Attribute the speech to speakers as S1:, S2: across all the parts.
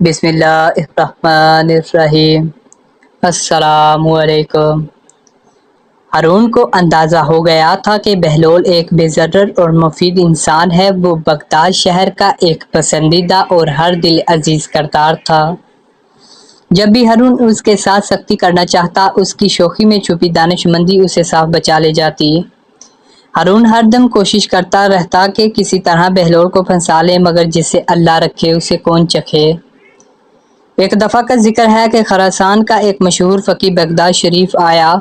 S1: بسم اللہ الرحمن الرحیم۔ السلام علیکم۔ ہارون کو اندازہ ہو گیا تھا کہ بہلول ایک بے ضرر اور مفید انسان ہے۔ وہ بغداد شہر کا ایک پسندیدہ اور ہر دل عزیز کردار تھا۔ جب بھی ہارون اس کے ساتھ سختی کرنا چاہتا، اس کی شوخی میں چھپی دانش مندی اسے صاف بچا لے جاتی۔ ہارون ہر دم کوشش کرتا رہتا کہ کسی طرح بہلول کو پھنسا لے، مگر جسے اللہ رکھے اسے کون چکھے۔ ایک دفعہ کا ذکر ہے کہ خراسان کا ایک مشہور فقیہ بغداد شریف آیا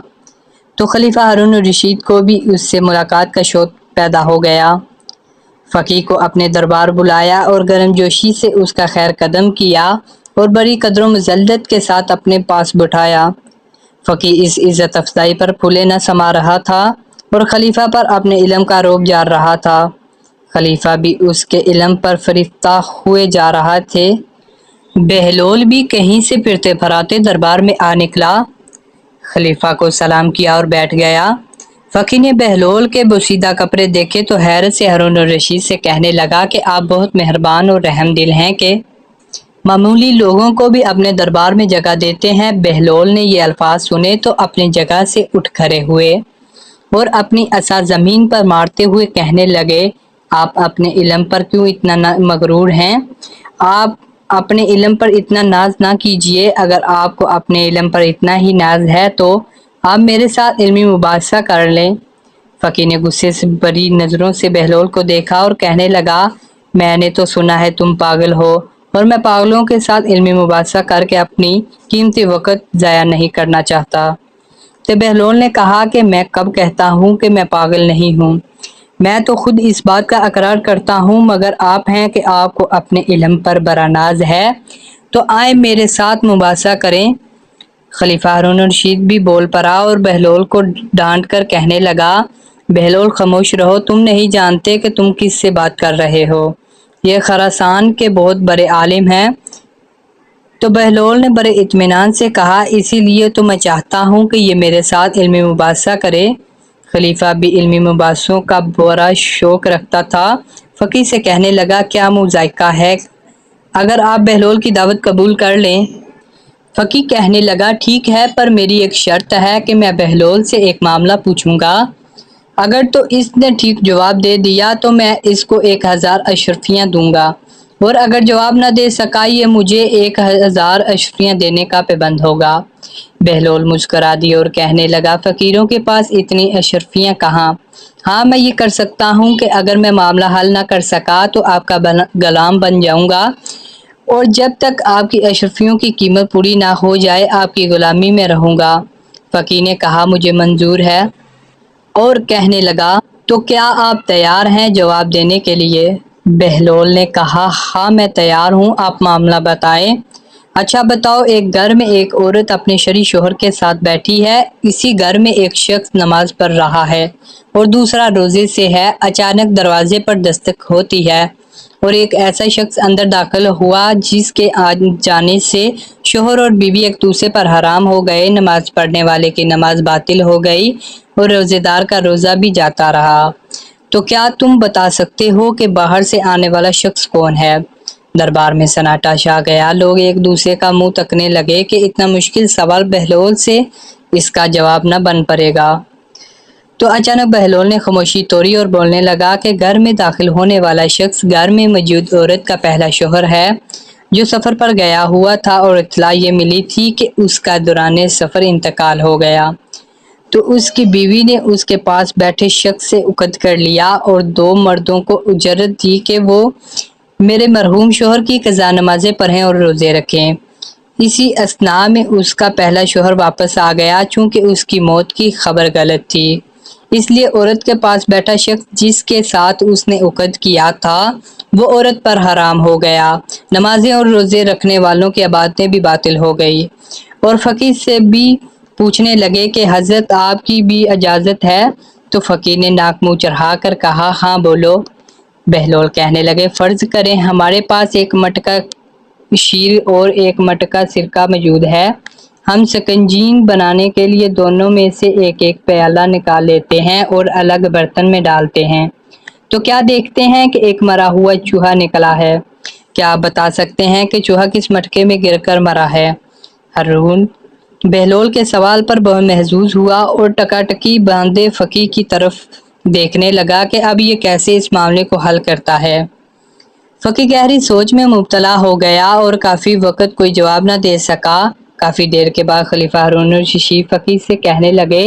S1: تو خلیفہ ہارون الرشید کو بھی اس سے ملاقات کا شوق پیدا ہو گیا۔ فقیہ کو اپنے دربار بلایا اور گرم جوشی سے اس کا خیر قدم کیا اور بڑی قدر و مذلت کے ساتھ اپنے پاس بٹھایا۔ فقیہ اس عزت افزائی پر پھولے نہ سما رہا تھا اور خلیفہ پر اپنے علم کا روب جار رہا تھا۔ خلیفہ بھی اس کے علم پر فریفتہ ہوئے جا رہا تھے۔ بہلول بھی کہیں سے پھرتے پھراتے دربار میں آ نکلا، خلیفہ کو سلام کیا اور بیٹھ گیا۔ فقیہ نے بہلول کے بوسیدہ کپڑے دیکھے تو حیرت سے ہارون الرشید سے کہنے لگا کہ آپ بہت مہربان اور رحم دل ہیں کہ معمولی لوگوں کو بھی اپنے دربار میں جگہ دیتے ہیں۔ بہلول نے یہ الفاظ سنے تو اپنی جگہ سے اٹھ کھڑے ہوئے اور اپنی عصا زمین پر مارتے ہوئے کہنے لگے، آپ اپنے علم پر کیوں اتنا مغرور ہیں؟ آپ اپنے علم پر اتنا ناز نہ کیجیے۔ اگر آپ کو اپنے علم پر اتنا ہی ناز ہے تو آپ میرے ساتھ علمی مباحثہ کر لیں۔ فقیہ نے غصے سے بری نظروں سے بہلول کو دیکھا اور کہنے لگا، میں نے تو سنا ہے تم پاگل ہو اور میں پاگلوں کے ساتھ علمی مباحثہ کر کے اپنی قیمتی وقت ضائع نہیں کرنا چاہتا۔ تو بہلول نے کہا کہ میں کب کہتا ہوں کہ میں پاگل نہیں ہوں؟ میں تو خود اس بات کا اقرار کرتا ہوں، مگر آپ ہیں کہ آپ کو اپنے علم پر بڑا ناز ہے، تو آئیں میرے ساتھ مباحثہ کریں۔ خلیفہ ہارون الرشید بھی بول پڑا اور بہلول کو ڈانٹ کر کہنے لگا، بہلول خاموش رہو، تم نہیں جانتے کہ تم کس سے بات کر رہے ہو، یہ خراسان کے بہت بڑے عالم ہیں۔ تو بہلول نے بڑے اطمینان سے کہا، اسی لیے تو میں چاہتا ہوں کہ یہ میرے ساتھ علمی مباحثہ کرے۔ خلیفہ بھی علمی مباحثوں کا بڑا شوق رکھتا تھا۔ فقیہ سے کہنے لگا، کیا مذائقہ ہے اگر آپ بہلول کی دعوت قبول کر لیں؟ فقیہ کہنے لگا، ٹھیک ہے، پر میری ایک شرط ہے کہ میں بہلول سے ایک معاملہ پوچھوں گا۔ اگر تو اس نے ٹھیک جواب دے دیا تو میں اس کو 1000 اشرفیاں دوں گا، اور اگر جواب نہ دے سکا یہ مجھے 1000 اشرفیاں دینے کا پابند ہوگا۔ بہلول مسکرا دیا اور کہنے لگا، فقیروں کے پاس اتنی اشرفیاں کہاں؟ ہاں، میں یہ کر سکتا ہوں کہ اگر میں معاملہ حل نہ کر سکا تو آپ کا غلام بن جاؤں گا، اور جب تک آپ کی اشرفیوں کی قیمت پوری نہ ہو جائے آپ کی غلامی میں رہوں گا۔ فقیہ نے کہا، مجھے منظور ہے، اور کہنے لگا، تو کیا آپ تیار ہیں جواب دینے کے لیے؟ بہلول نے کہا، ہاں میں تیار ہوں، آپ معاملہ بتائیں۔ اچھا بتاؤ، ایک گھر میں ایک عورت اپنے شرعی شوہر کے ساتھ بیٹھی ہے، اسی گھر میں ایک شخص نماز پڑھ رہا ہے اور دوسرا روزے سے ہے۔ اچانک دروازے پر دستک ہوتی ہے اور ایک ایسا شخص اندر داخل ہوا جس کے آ جانے سے شوہر اور بیوی ایک دوسرے پر حرام ہو گئے، نماز پڑھنے والے کی نماز باطل ہو گئی اور روزے دار کا روزہ بھی جاتا رہا۔ تو کیا تم بتا سکتے ہو کہ باہر سے آنے والا شخص کون ہے؟ دربار میں سناٹا چھا گیا، لوگ ایک دوسرے کا منہ تکنے لگے کہ اتنا مشکل سوال بہلول سے اس کا جواب نہ بن پڑے گا۔ تو اچانک بہلول نے خاموشی توڑی اور بولنے لگا کہ گھر میں داخل ہونے والا شخص گھر میں موجود عورت کا پہلا شوہر ہے جو سفر پر گیا ہوا تھا، اور اطلاع یہ ملی تھی کہ اس کا دوران سفر انتقال ہو گیا۔ تو اس کی بیوی نے اس کے پاس بیٹھے شخص سے عقد کر لیا اور 2 مردوں کو اجرت دی کہ وہ میرے مرحوم شوہر کی قضا نمازیں پڑھیں اور روزے رکھیں۔ اسی اثناء میں اس کا پہلا شوہر واپس آ گیا، چونکہ اس کی موت کی خبر غلط تھی، اس لیے عورت کے پاس بیٹھا شخص جس کے ساتھ اس نے عقد کیا تھا وہ عورت پر حرام ہو گیا۔ نمازیں اور روزے رکھنے والوں کی عبادتیں بھی باطل ہو گئی، اور فقیہ سے بھی پوچھنے لگے کہ حضرت آپ کی بھی اجازت ہے؟ تو فقیہ نے ناک منہ چڑھا کر کہا، ہاں بولو۔ بہلول کہنے لگے، فرض کریں ہمارے پاس ایک مٹکا شیر اور ایک مٹکا سرکہ موجود ہے، ہم سکنجین بنانے کے لیے دونوں میں سے ایک ایک پیالہ نکال لیتے ہیں اور الگ برتن میں ڈالتے ہیں، تو کیا دیکھتے ہیں کہ ایک مرا ہوا چوہا نکلا ہے۔ کیا آپ بتا سکتے ہیں کہ چوہا کس مٹکے میں گر کر مرا ہے؟ ہارون بہلول کے سوال پر بہت محظوظ ہوا اور ٹکاٹکی باندھے فقی کی طرف دیکھنے لگا کہ اب یہ کیسے اس معاملے کو حل کرتا ہے۔ فقی گہری سوچ میں مبتلا ہو گیا اور کافی وقت کوئی جواب نہ دے سکا۔ کافی دیر کے بعد خلیفہ ہارون الرشید فقی سے کہنے لگے،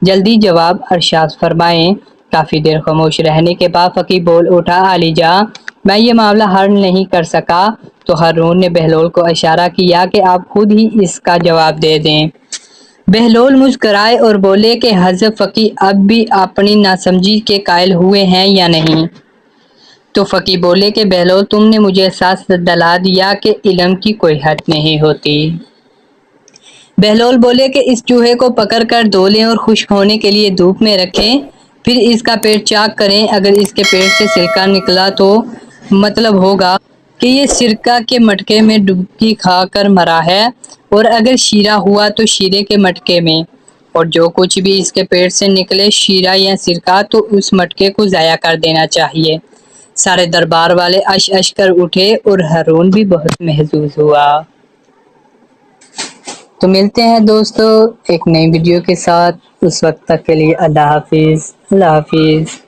S1: جلدی جواب ارشاد فرمائیں۔ کافی دیر خاموش رہنے کے بعد فقی بول اٹھا، علی جاں میں یہ معاملہ حل نہیں کر سکا تو ہارون نے بہلول کو اشارہ کیا کہ آپ خود ہی اس کا جواب دے دیں۔ بہلول مسکرائے اور بولے کہ حضرت فقی اب بھی اپنی ناسمجھی کے قائل ہوئے ہیں یا نہیں؟ تو فقی بولے کہ بہلول تم نے مجھے احساس دلا دیا کہ علم کی کوئی حد نہیں ہوتی۔ بہلول بولے کہ اس چوہے کو پکڑ کر دھو لیں اور خشک ہونے کے لیے دھوپ میں رکھیں، پھر اس کا پیٹ چاک کریں۔ اگر اس کے پیٹ سے سرکہ نکلا تو مطلب ہوگا کہ یہ سرکہ کے مٹکے میں ڈبکی کھا کر مرا ہے، اور اگر شیرہ ہوا تو شیرے کے مٹکے میں، اور جو کچھ بھی اس کے پیٹ سے نکلے شیرہ یا سرکہ تو اس مٹکے کو ضائع کر دینا چاہیے۔ سارے دربار والے اش اش کر اٹھے اور ہارون بھی بہت محظوظ ہوا۔ تو ملتے ہیں دوستو ایک نئی ویڈیو کے ساتھ، اس وقت تک کے لیے اللہ حافظ۔ اللہ حافظ۔